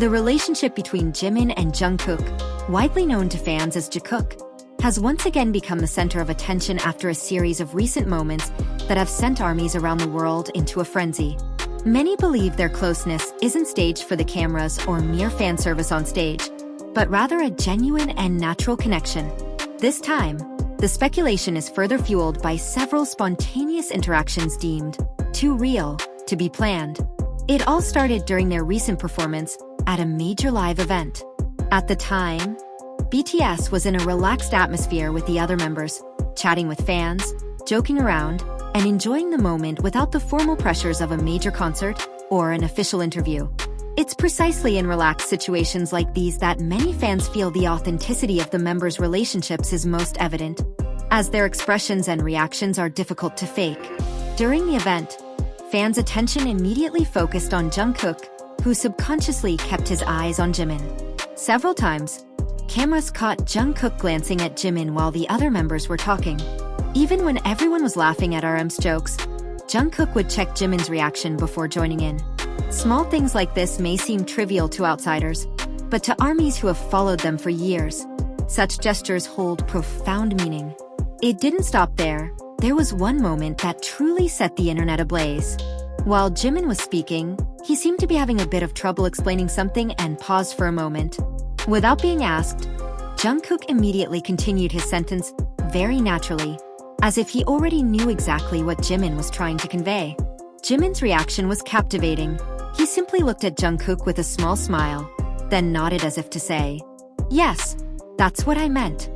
The relationship between Jimin and Jungkook, widely known to fans as Jikook, has once again become the center of attention after a series of recent moments that have sent armies around the world into a frenzy. Many believe their closeness isn't staged for the cameras or mere fan service on stage, but rather a genuine and natural connection. This time, the speculation is further fueled by several spontaneous interactions deemed too real to be planned. It all started during their recent performance at a major live event. At the time, BTS was in a relaxed atmosphere with the other members, chatting with fans, joking around, and enjoying the moment without the formal pressures of a major concert or an official interview. It's precisely in relaxed situations like these that many fans feel the authenticity of the members' relationships is most evident, as their expressions and reactions are difficult to fake. During the event, fans' attention immediately focused on Jungkook, who subconsciously kept his eyes on Jimin. Several times, cameras caught Jungkook glancing at Jimin while the other members were talking. Even when everyone was laughing at RM's jokes, Jungkook would check Jimin's reaction before joining in. Small things like this may seem trivial to outsiders, but to armies who have followed them for years, such gestures hold profound meaning. It didn't stop there. There was one moment that truly set the internet ablaze. While Jimin was speaking, he seemed to be having a bit of trouble explaining something and paused for a moment. Without being asked, Jungkook immediately continued his sentence very naturally, as if he already knew exactly what Jimin was trying to convey. Jimin's reaction was captivating. He simply looked at Jungkook with a small smile, then nodded as if to say, "Yes, that's what I meant."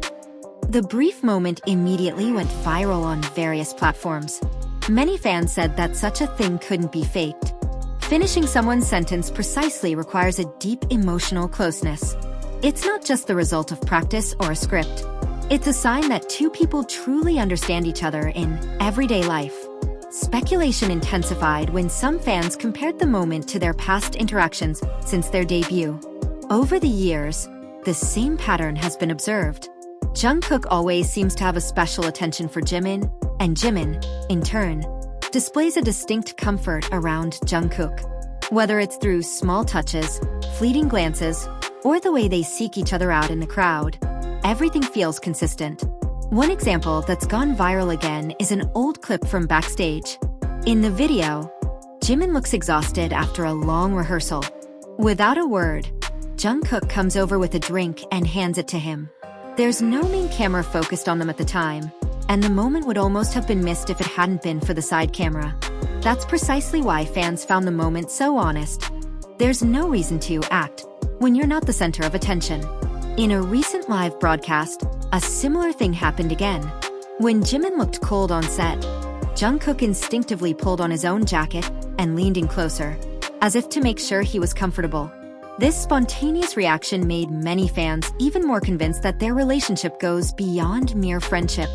The brief moment immediately went viral on various platforms. Many fans said that such a thing couldn't be faked. Finishing someone's sentence precisely requires a deep emotional closeness. It's not just the result of practice or a script. It's a sign that two people truly understand each other in everyday life. Speculation intensified when some fans compared the moment to their past interactions since their debut. Over the years, the same pattern has been observed. Jungkook always seems to have a special attention for Jimin, and Jimin, in turn, displays a distinct comfort around Jungkook. Whether it's through small touches, fleeting glances, or the way they seek each other out in the crowd, everything feels consistent. One example that's gone viral again is an old clip from backstage. In the video, Jimin looks exhausted after a long rehearsal. Without a word, Jungkook comes over with a drink and hands it to him. There's no main camera focused on them at the time, and the moment would almost have been missed if it hadn't been for the side camera. That's precisely why fans found the moment so honest. There's no reason to act when you're not the center of attention. In a recent live broadcast, a similar thing happened again. When Jimin looked cold on set, Jungkook instinctively pulled on his own jacket and leaned in closer, as if to make sure he was comfortable. This spontaneous reaction made many fans even more convinced that their relationship goes beyond mere friendship.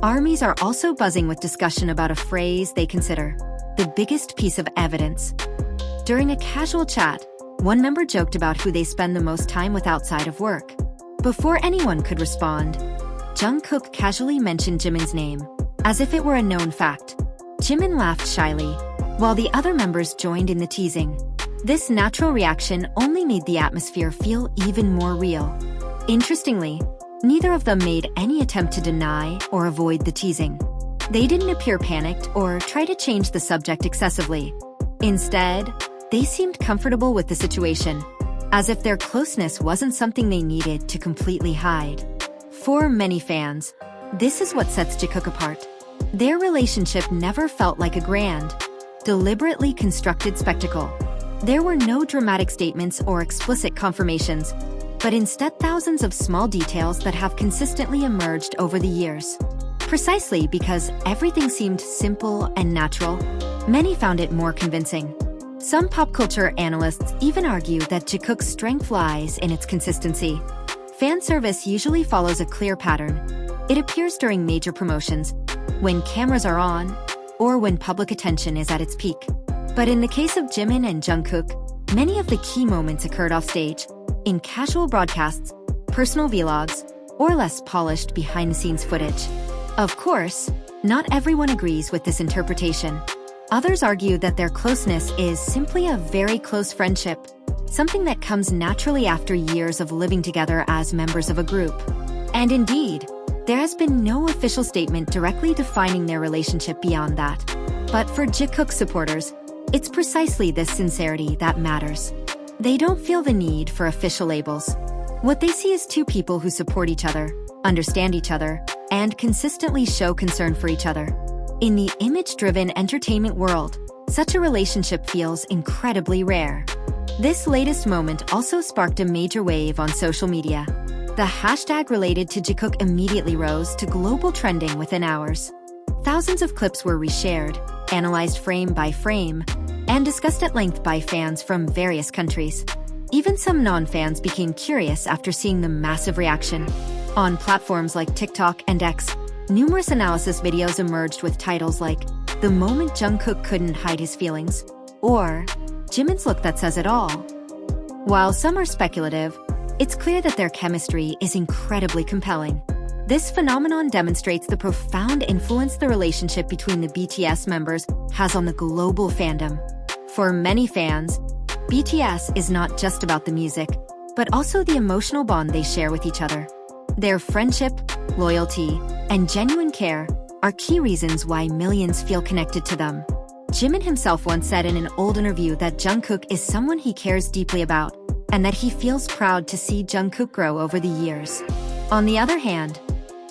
Armies are also buzzing with discussion about a phrase they consider the biggest piece of evidence. During a casual chat, one member joked about who they spend the most time with outside of work. Before anyone could respond, Jungkook casually mentioned Jimin's name, as if it were a known fact. Jimin laughed shyly, while the other members joined in the teasing. This natural reaction only made the atmosphere feel even more real. Interestingly, neither of them made any attempt to deny or avoid the teasing. They didn't appear panicked or try to change the subject excessively. Instead, they seemed comfortable with the situation, as if their closeness wasn't something they needed to completely hide. For many fans, this is what sets Jikook apart. Their relationship never felt like a grand, deliberately constructed spectacle. There were no dramatic statements or explicit confirmations, but instead thousands of small details that have consistently emerged over the years. Precisely because everything seemed simple and natural, many found it more convincing. Some pop culture analysts even argue that Jikook's strength lies in its consistency. Fan service usually follows a clear pattern. It appears during major promotions, when cameras are on, or when public attention is at its peak. But in the case of Jimin and Jungkook, many of the key moments occurred offstage, in casual broadcasts, personal vlogs, or less polished behind-the-scenes footage. Of course, not everyone agrees with this interpretation. Others argue that their closeness is simply a very close friendship, something that comes naturally after years of living together as members of a group. And indeed, there has been no official statement directly defining their relationship beyond that. But for Jikook supporters, it's precisely this sincerity that matters. They don't feel the need for official labels. What they see is two people who support each other, understand each other, and consistently show concern for each other. In the image-driven entertainment world, such a relationship feels incredibly rare. This latest moment also sparked a major wave on social media. The hashtag related to Jikook immediately rose to global trending within hours. Thousands of clips were reshared, analyzed frame by frame, and discussed at length by fans from various countries. Even some non-fans became curious after seeing the massive reaction. On platforms like TikTok and X, numerous analysis videos emerged with titles like "The Moment Jungkook Couldn't Hide His Feelings" or "Jimin's Look That Says It All." While some are speculative, it's clear that their chemistry is incredibly compelling. This phenomenon demonstrates the profound influence the relationship between the BTS members has on the global fandom. For many fans, BTS is not just about the music, but also the emotional bond they share with each other. Their friendship, loyalty, and genuine care are key reasons why millions feel connected to them. Jimin himself once said in an old interview that Jungkook is someone he cares deeply about, and that he feels proud to see Jungkook grow over the years. On the other hand,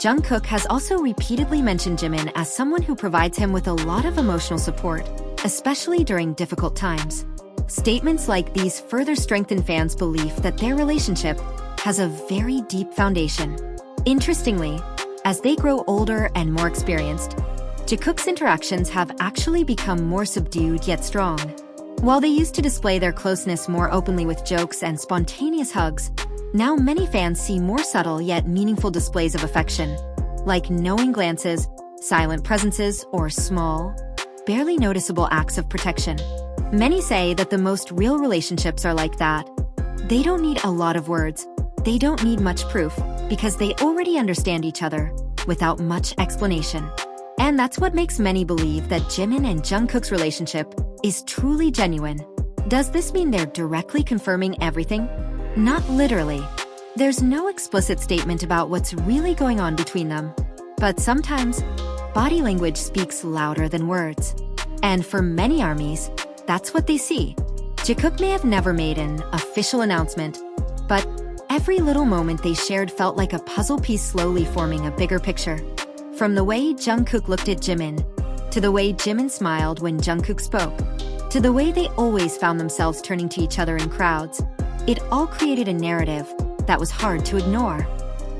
Jungkook has also repeatedly mentioned Jimin as someone who provides him with a lot of emotional support, especially during difficult times. Statements like these further strengthen fans' belief that their relationship has a very deep foundation. Interestingly, as they grow older and more experienced, Jikook's interactions have actually become more subdued yet strong. While they used to display their closeness more openly with jokes and spontaneous hugs, now many fans see more subtle yet meaningful displays of affection, like knowing glances, silent presences, or small, barely noticeable acts of protection. Many say that the most real relationships are like that. They don't need a lot of words, they don't need much proof, because they already understand each other, without much explanation. And that's what makes many believe that Jimin and Jungkook's relationship is truly genuine. Does this mean they're directly confirming everything? Not literally. There's no explicit statement about what's really going on between them. But sometimes, body language speaks louder than words. And for many armies, that's what they see. Jikook may have never made an official announcement, but every little moment they shared felt like a puzzle piece slowly forming a bigger picture. From the way Jungkook looked at Jimin, to the way Jimin smiled when Jungkook spoke, to the way they always found themselves turning to each other in crowds, it all created a narrative that was hard to ignore.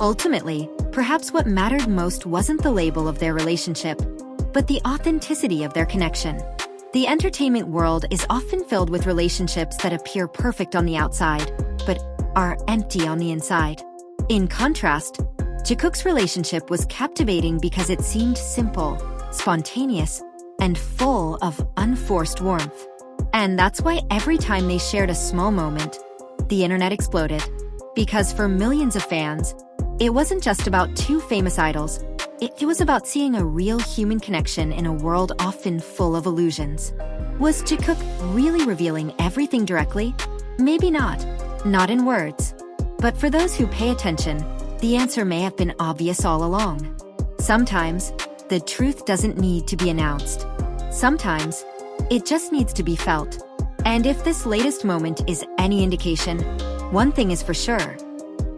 Ultimately, perhaps what mattered most wasn't the label of their relationship, but the authenticity of their connection. The entertainment world is often filled with relationships that appear perfect on the outside, but are empty on the inside. In contrast, Jikook's relationship was captivating because it seemed simple, spontaneous, and full of unforced warmth. And that's why every time they shared a small moment, the internet exploded. Because for millions of fans, it wasn't just about two famous idols, it was about seeing a real human connection in a world often full of illusions. Was Jikook really revealing everything directly? Maybe not. Not in words. But for those who pay attention, the answer may have been obvious all along. Sometimes, the truth doesn't need to be announced. Sometimes, it just needs to be felt. And if this latest moment is any indication, one thing is for sure.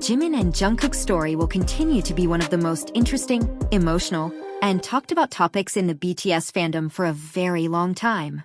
Jimin and Jungkook's story will continue to be one of the most interesting, emotional, and talked about topics in the BTS fandom for a very long time.